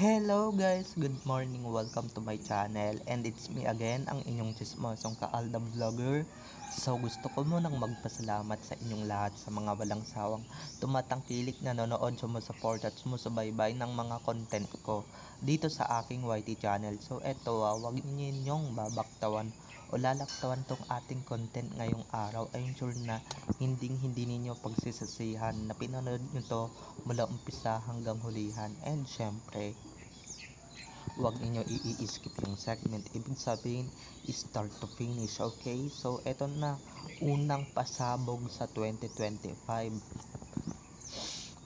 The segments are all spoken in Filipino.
Hello guys, good morning, welcome to my channel and it's me again, ang inyong chismosong Kaalda Vlogger. So gusto ko munang magpasalamat sa inyong lahat sa mga walang sawang tumatangkilik, nanonood, sumusupport at sumusubaybay ng mga content ko dito sa aking YT channel. So eto, wag ninyong babaktawan o lalaktawan tong ating content ngayong araw. I'm sure na hindi ninyo pagsisisihan na pinanood nyo to mula umpisa hanggang hulihan. And syempre, huwag ninyo i-skip yung segment. Ibig sabihin, start to finish. Okay? So, eto na. Unang pasabog sa 2025.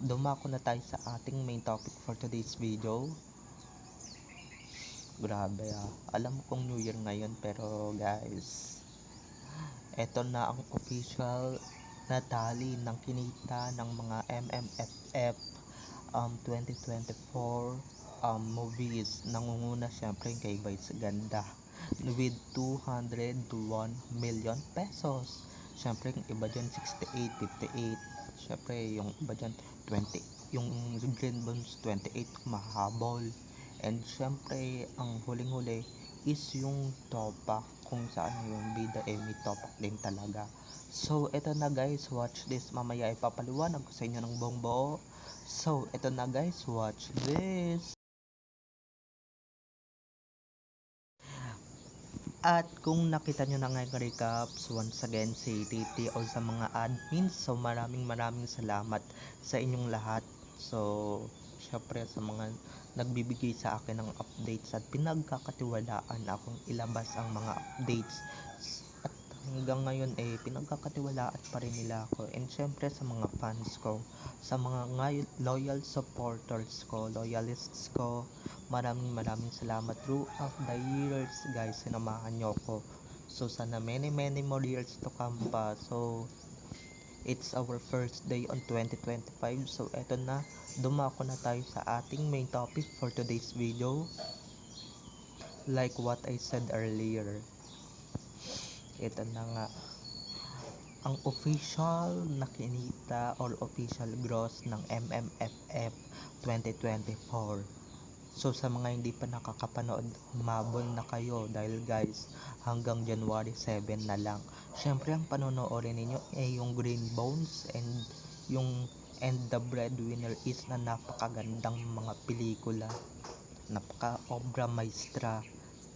Dumako na tayo sa ating main topic for today's video. Grabe Alam kong New Year ngayon, pero guys, eto na ang official na tally ng kinita ng mga MMFF 2024 movies. Nangunguna syempre kay Vice Ganda with 201 million pesos. Syempre yung iba dyan 68, 58. Syempre yung iba dyan 20. Yung Green Bones 28 mahabol. And syempre ang huling-huli is yung Topak, kung saan yung bida may Topak din talaga. So eto na guys, watch this. Mamaya ipapaliwanag ko sa inyo ng buong buo. So eto na guys, watch this. At kung nakita nyo na nga yung recaps, once again si Titi o sa mga admins, so maraming salamat sa inyong lahat. So syempre sa mga nagbibigay sa akin ng updates at pinagkakatiwalaan akong ilabas ang mga updates, at hanggang ngayon pinagkakatiwalaan pa rin nila ako. And syempre sa mga fans ko, sa mga loyal supporters ko, loyalists ko, maraming salamat throughout the years guys. Sinamahan nyo ko, so sana many more years to come pa. So it's our first day on 2025. So eto na, dumako na tayo sa ating main topic for today's video. Like what I said earlier, ito na nga ang official na kinita or official gross ng MMFF 2024. So sa mga hindi pa nakakapanood, humabol na kayo dahil guys, hanggang January 7 na lang. Syempre ang panonoorin ninyo yung Green Bones and The Breadwinner is na napakagandang mga pelikula, napaka obra maestra.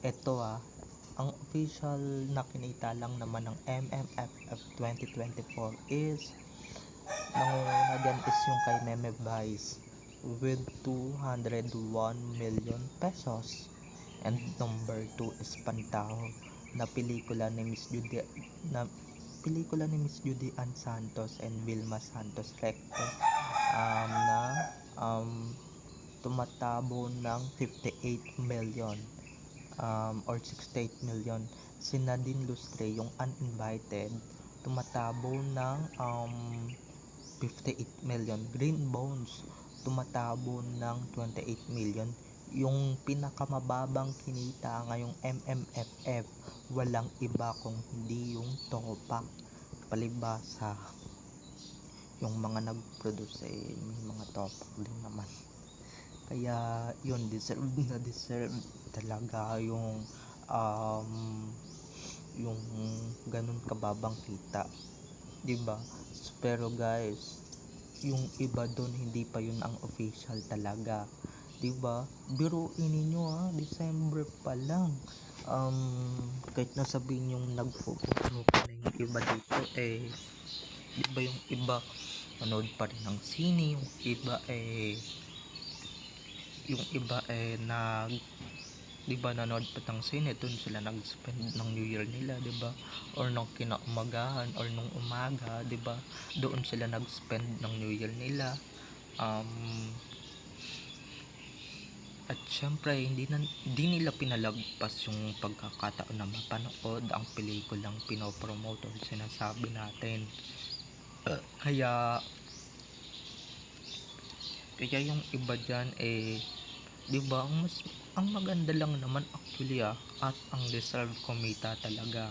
Ito ang official na kinita lang naman ng MMFF 2024 is, nangunguna dyan is yung kay Meme Vice with 201 million pesos. And number 2 is Pantaho, na pelikula ni Miss Judy Ann Santos and Vilma Santos Recto, na tumatabo ng 58 million or 68 million. Si Nadine Lustre, yung Uninvited, tumatabo ng 58 million. Green Bones tumatabo ng 28 million. Yung pinakamababang kinita ngayong MMFF, walang iba kung hindi yung Topak. Palibasa, yung mga nag-produce may mga Topak din naman. Kaya yun, deserve talaga yung ganun kababang kita, diba? Pero guys, yung iba doon hindi pa yun ang official talaga, diba? Biruin ninyo December pa lang, kahit nasabihin yung nagpo-pro pa na yung iba dito, diba yung iba manood pa rin ng sine, yung iba nag, diba, nanood pa ng sine, dun sila nag-spend ng New Year nila, diba? Or nung kinaumagahan or nung umaga, diba, doon sila nag-spend ng New Year nila. At syempre hindi nila pinalagpas yung pagkakataon na mapanood ang pelikulang pinopromote or sinasabi natin. Kaya yung iba dyan diba, ang maganda lang naman actually at ang deserve kumita talaga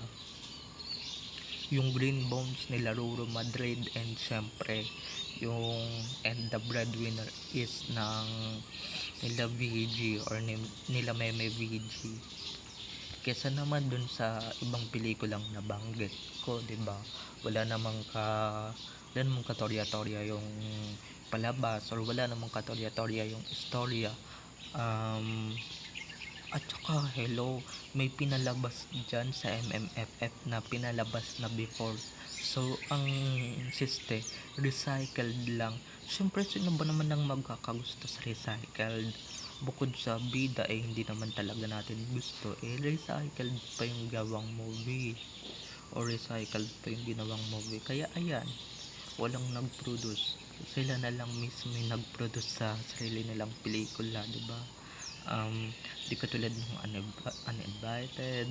yung Green Bones nila Roro Madrid, and syempre yung And The Breadwinner is ng nila VG or nila Meme VG kesa naman dun sa ibang pelikulang nabanggit ko, 'di ba? Wala namang wala namang katorya-torya yung palabas or wala namang katorya-torya yung istorya. Um, at saka hello, may pinalabas dyan sa MMFF na pinalabas na before. So, ang siste, recycled lang. Siyempre, sino ba naman ang magkakagusto sa recycled? Bukod sa bida, hindi naman talaga natin gusto. Recycled pa yung gawang movie. O recycled pa yung ginawang movie. Kaya, ayan, walang nag-produce. Sila na lang mismo yung nag-produce sa sarili nilang pelikula, diba? Di katulad ng uninvited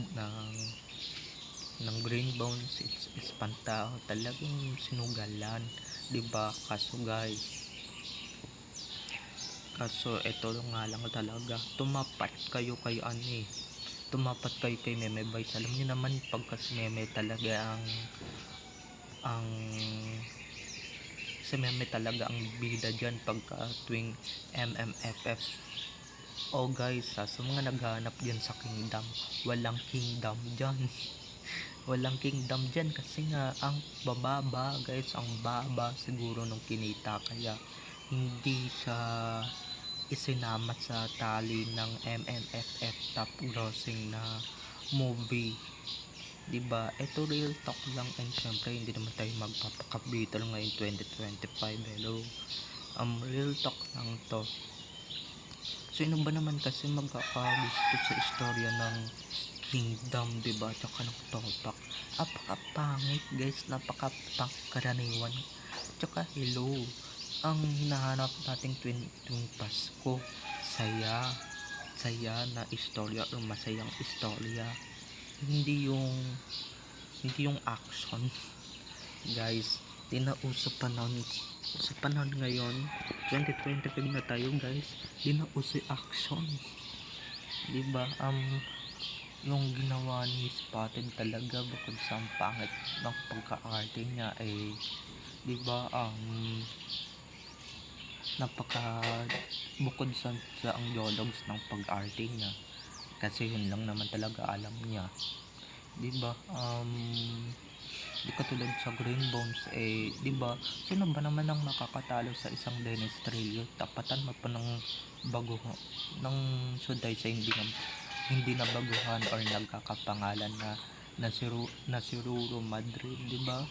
ng Green Bones, it's Pantao, talagang sinugalan, 'di ba? Kaso ito nga lang talaga, tumapat kayo kay tumapat kayo kay Meme Vice. Alam niyo naman pagka si Meme talaga ang si Meme talaga ang bida dyan pagka tuwing MMFF. Oh guys, sa mga naghahanap dyan sa kingdom, walang kingdom dyan. Walang kingdom dyan kasi nga ang bababa guys, ang baba siguro nung kinita, kaya hindi siya isinama sa tali ng MMFF top grossing na movie. 'Di ba? Ito real talk lang, and syempre hindi naman tayo magpapakabitol ngayon 2025. Hello. Real talk lang to. Sino ba naman kasi magkakagusto sa istorya ng kingdom, 'di ba? Tsaka ng topak. Napakapangit guys, napakapangkaraniwan. Tsaka hello, ang hinahanap nating tuwing Pasko, saya na istorya or masayang istorya, hindi yung action. Guys, di na uso sa panahon ngayon 2025 na tayo guys, di na uso action, di ba? Yung ginawa ni Spotted talaga, bukod sa ang pangit ng pagka-arte niya, di ba, napaka bukod sa ang dialogues ng pag-arte niya, kasi yun lang naman talaga alam niya, di ba? Di katulad sa Green Bones, di ba? Sino ba naman ang makakatalo sa isang Dennis Trillo? Tapatan mo pa ng bago ng suday sa hindi na baguhan or nagkakapangalan na si Ruro Madrid, di ba?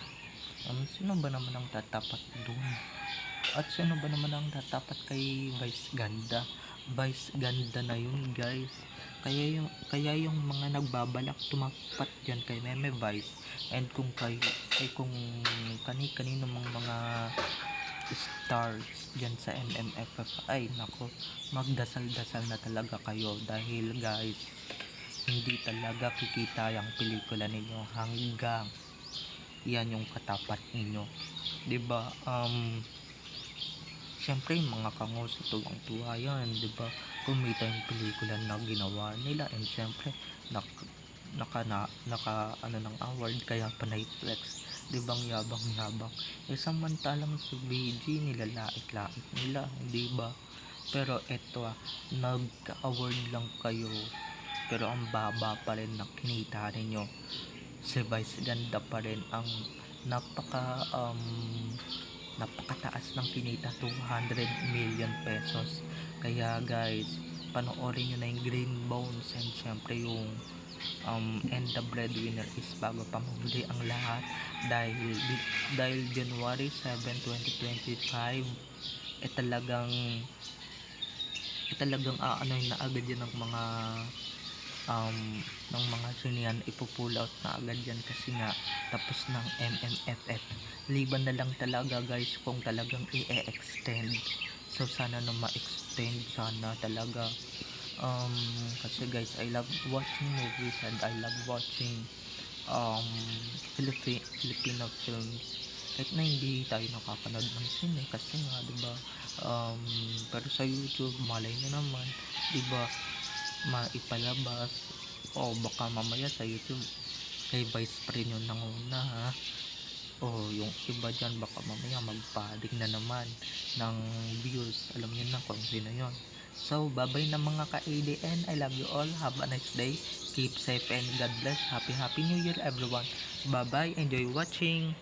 Sino ba naman ang tatapat dun? At sino ba naman ang tatapat kay Vice Ganda na yun guys. Kaya yung mga nagbabalak tumapat dyan kay Meme Vice, and kung kani-kanino mga stars dyan sa MMFF, ay nako, magdasal-dasal na talaga kayo, dahil guys, hindi talaga kikita yung pelikula ninyo hanggang yan yung katapat ninyo, 'di ba? Syempre mga kangoso, tuwang-tuwa yan, 'di ba? Kumita yung pelikula na ginawa nila, and syempre naka ano ng award, kaya pa na-flex, 'di bang yabang-yabang. Samantalang sa BG nilalait-lait nila, 'di ba? Pero eto nagka-award lang kayo, pero ang baba pa rin ng kinita ninyo. Si Vice Ganda pa rin ang napakataas ng kinita, 200 million pesos. Kaya guys, panoorin nyo na yung Green Bones, and syempre yung and the Breadwinner is bago pa mahuli ang lahat, dahil January 7, 2025 talagang aanoy na agad yan ng mga sinian, ipupull out na agad yan, kasi nga tapos ng MMFF. Liban na lang talaga guys kung talagang i-extend. So sana na ma-extend, sana talaga. Kasi guys, I love watching movies, and I love watching Filipino films, kahit na hindi tayo nakapanood ng sine, kasi nga, diba, pero sa YouTube, malay nyo naman, diba, maipalabas, o baka mamaya sa YouTube kay Vice pa rin yung nanguna, ha, o yung iba dyan baka mamaya magpadig na naman ng views, alam nyo na kung sino yon, So, bye-bye na mga ka-ADN. I love you all. Have a nice day. Keep safe and God bless. Happy New Year everyone. Bye-bye. Enjoy watching.